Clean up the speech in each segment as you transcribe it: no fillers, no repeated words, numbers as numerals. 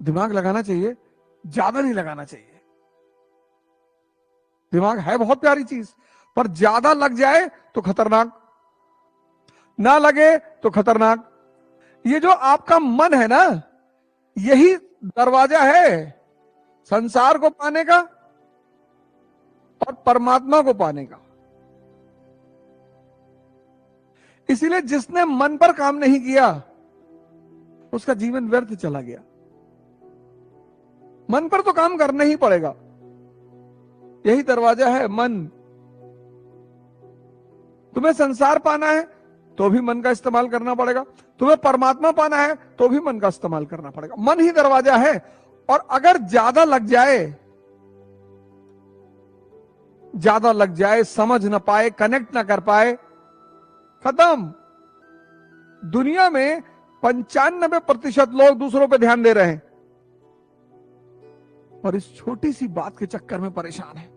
दिमाग लगाना चाहिए, ज्यादा नहीं लगाना चाहिए। दिमाग है बहुत प्यारी चीज, पर ज्यादा लग जाए तो खतरनाक, ना लगे तो खतरनाक। ये जो आपका मन है ना, यही दरवाजा है संसार को पाने का और परमात्मा को पाने का। इसीलिए जिसने मन पर काम नहीं किया उसका जीवन व्यर्थ चला गया। मन पर तो काम करना ही पड़ेगा, यही दरवाजा है मन। तुम्हें संसार पाना है तो भी मन का इस्तेमाल करना पड़ेगा, तुम्हें परमात्मा पाना है तो भी मन का इस्तेमाल करना पड़ेगा। मन ही दरवाजा है, और अगर ज्यादा लग जाए, समझ ना पाए, कनेक्ट ना कर पाए, खत्म। दुनिया में 95% लोग दूसरों पे ध्यान दे रहे हैं और इस छोटी सी बात के चक्कर में परेशान है।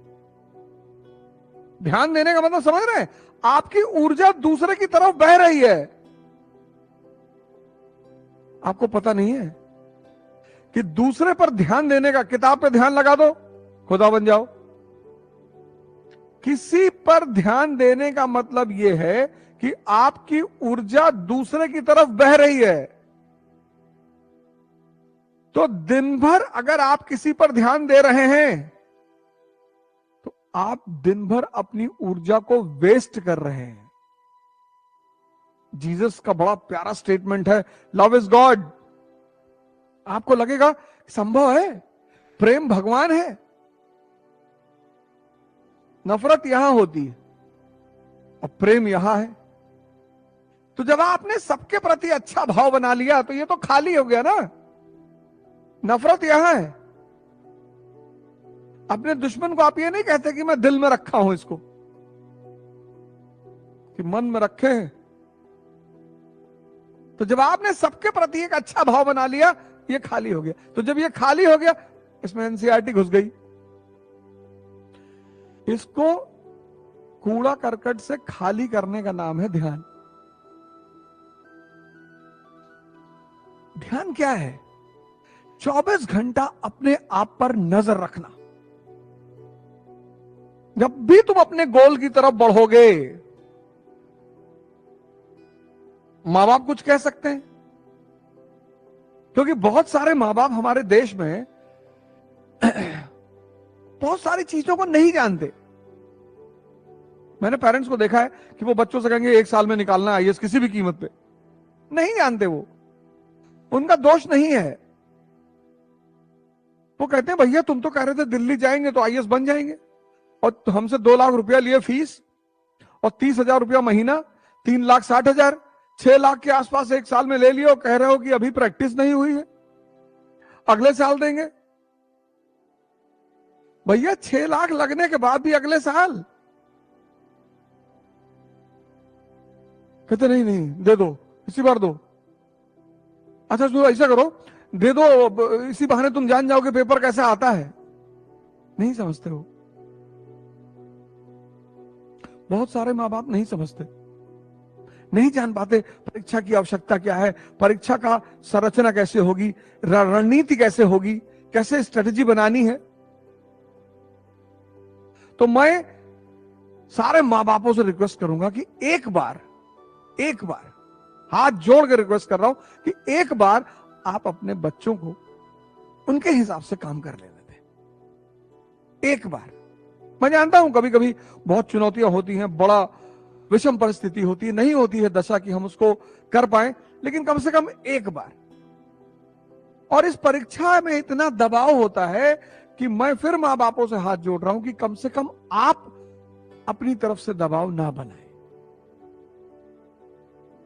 ध्यान देने का मतलब समझ रहे हैं? आपकी ऊर्जा दूसरे की तरफ बह रही है, आपको पता नहीं है कि दूसरे पर ध्यान देने का, किताब पे ध्यान लगा दो खुदा बन जाओ। किसी पर ध्यान देने का मतलब यह है कि आपकी ऊर्जा दूसरे की तरफ बह रही है। तो दिन भर अगर आप किसी पर ध्यान दे रहे हैं तो आप दिन भर अपनी ऊर्जा को वेस्ट कर रहे हैं। जीसस का बड़ा प्यारा स्टेटमेंट है, लव इज गॉड। आपको लगेगा संभव है? प्रेम भगवान है। नफरत यहां होती है और प्रेम यहां है। तो जब आपने सबके प्रति अच्छा भाव बना लिया तो ये तो खाली हो गया ना। नफरत यहां है। अपने दुश्मन को आप ये नहीं कहते कि मैं दिल में रखा हूं इसको, कि मन में रखे हैं। तो जब आपने सबके प्रति एक अच्छा भाव बना लिया, ये खाली हो गया। तो जब ये खाली हो गया, इसमें एनसीईआरटी घुस गई। इसको कूड़ा करकट से खाली करने का नाम है ध्यान। ध्यान क्या है? 24 घंटा अपने आप पर नजर रखना। जब भी तुम अपने गोल की तरफ बढ़ोगे, मां बाप कुछ कह सकते हैं, क्योंकि बहुत सारे मां बाप हमारे देश में बहुत सारी चीजों को नहीं जानते। मैंने पेरेंट्स को देखा है कि वो बच्चों से कहेंगे 1 साल में निकालना आईएएस किसी भी कीमत पे। नहीं जानते वो, उनका दोष नहीं है। वो कहते हैं भैया तुम तो कह रहे थे दिल्ली जाएंगे तो आईएएस बन जाएंगे, और तो हमसे 2 लाख रुपया लिए फीस और 30,000 रुपया महीना, 3,60,000, 6 लाख के आसपास 1 साल में ले लियो। कह रहे हो कि अभी प्रैक्टिस नहीं हुई है, अगले साल देंगे। भैया 6 लाख लगने के बाद भी अगले साल। कहते नहीं नहीं दे दो, इसी बार दो। अच्छा तो ऐसा करो, दे दो, इसी बहाने तुम जान जाओगे पेपर कैसे आता है। नहीं समझते हो। बहुत सारे मां बाप नहीं समझते, नहीं जान पाते परीक्षा की आवश्यकता क्या है, परीक्षा का संरचना कैसे होगी, रणनीति कैसे होगी, कैसे स्ट्रेटेजी बनानी है। तो मैं सारे मां बापों से रिक्वेस्ट करूंगा कि एक बार हाथ जोड़ के रिक्वेस्ट कर रहा हूं कि एक बार आप अपने बच्चों को उनके हिसाब से काम कर लेने दें। एक बार। मैं जानता हूं कभी कभी बहुत चुनौतियां होती हैं, बड़ा विषम परिस्थिति होती है, नहीं होती है दशा कि हम उसको कर पाए, लेकिन कम से कम एक बार। और इस परीक्षा में इतना दबाव होता है कि मैं फिर मां बापों से हाथ जोड़ रहा हूं कि कम से कम आप अपनी तरफ से दबाव ना बनाएं।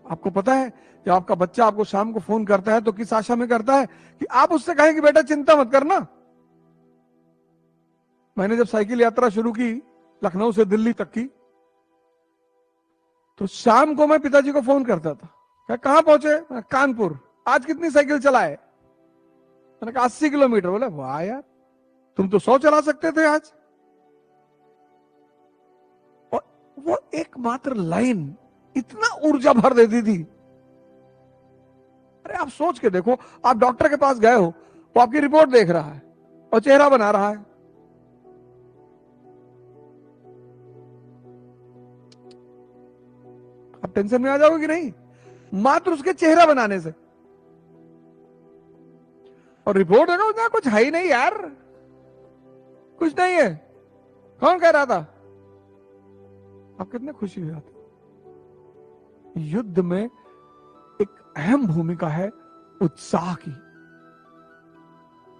आपको पता है जब आपका बच्चा आपको शाम को फोन करता है तो किस आशा में करता है कि आप उससे कहें कि बेटा चिंता मत करना। मैंने जब साइकिल यात्रा शुरू की लखनऊ से दिल्ली तक की, तो शाम को मैं पिताजी को फोन करता था, कहां पहुंचे? कानपुर। आज कितनी साइकिल चलाए? मैंने कहा 80 किलोमीटर। बोले वाह यार, तुम तो 100 चला सकते थे आज। और वो एकमात्र लाइन इतना ऊर्जा भर देती थी। अरे आप सोच के देखो, आप डॉक्टर के पास गए हो, वो आपकी रिपोर्ट देख रहा है और चेहरा बना रहा है। आप टेंशन में आ जाओगे कि नहीं, मात्र उसके चेहरा बनाने से। और रिपोर्ट है ना, कुछ है ही नहीं यार, कुछ नहीं है, कौन कह रहा था। आप कितने खुशी हो जाते। युद्ध में एक अहम भूमिका है उत्साह की,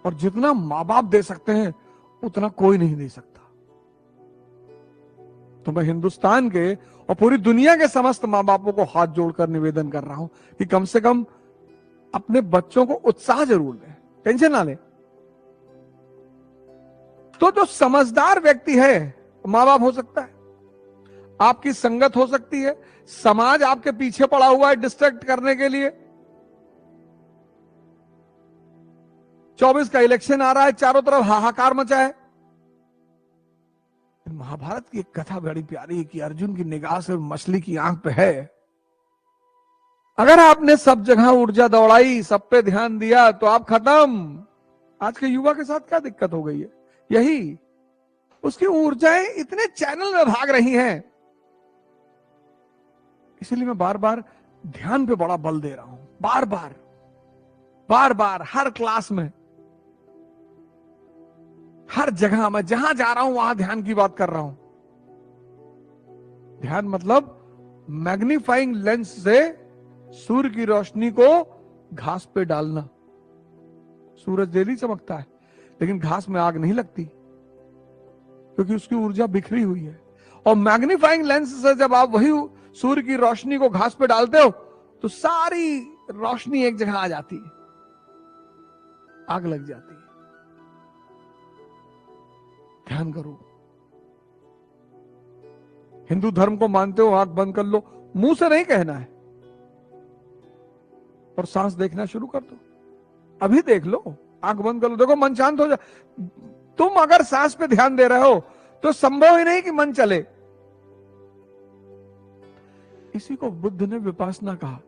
और जितना मां बाप दे सकते हैं उतना कोई नहीं दे सकता। तो मैं हिंदुस्तान के और पूरी दुनिया के समस्त मां बापों को हाथ जोड़कर निवेदन कर रहा हूं कि कम से कम अपने बच्चों को उत्साह जरूर दें, टेंशन ना लें। तो जो समझदार व्यक्ति है मां बाप हो सकता है, आपकी संगत हो सकती है, समाज आपके पीछे पड़ा हुआ है डिस्ट्रैक्ट करने के लिए। 24 का इलेक्शन आ रहा है, चारों तरफ हाहाकार मचा है। महाभारत की एक कथा बड़ी प्यारी है कि अर्जुन की निगाह से मछली की आंख पे है। अगर आपने सब जगह ऊर्जा दौड़ाई, सब पे ध्यान दिया, तो आप खत्म। आज के युवा के साथ क्या दिक्कत हो गई है, यही उसकी ऊर्जाएं इतने चैनल में भाग रही हैं। इसलिए मैं बार बार ध्यान पे बड़ा बल दे रहा हूं, बार बार हर क्लास में, हर जगह मैं जहां जा रहा हूं वहां ध्यान की बात कर रहा हूं। ध्यान मतलब मैग्नीफाइंग लेंस से सूर्य की रोशनी को घास पे डालना। सूरज डेली चमकता है, लेकिन घास में आग नहीं लगती क्योंकि उसकी ऊर्जा बिखरी हुई है। और मैग्नीफाइंग लेंस से जब आप वही सूर्य की रोशनी को घास पे डालते हो तो सारी रोशनी एक जगह आ जाती है, आग लग जाती है। ध्यान करो। हिंदू धर्म को मानते हो, आंख बंद कर लो, मुंह से नहीं कहना है, और सांस देखना शुरू कर दो। अभी देख लो, आंख बंद कर लो, देखो मन शांत हो जाए। तुम अगर सांस पे ध्यान दे रहे हो तो संभव ही नहीं कि मन चले। इसी को बुद्ध ने विपासना कहा।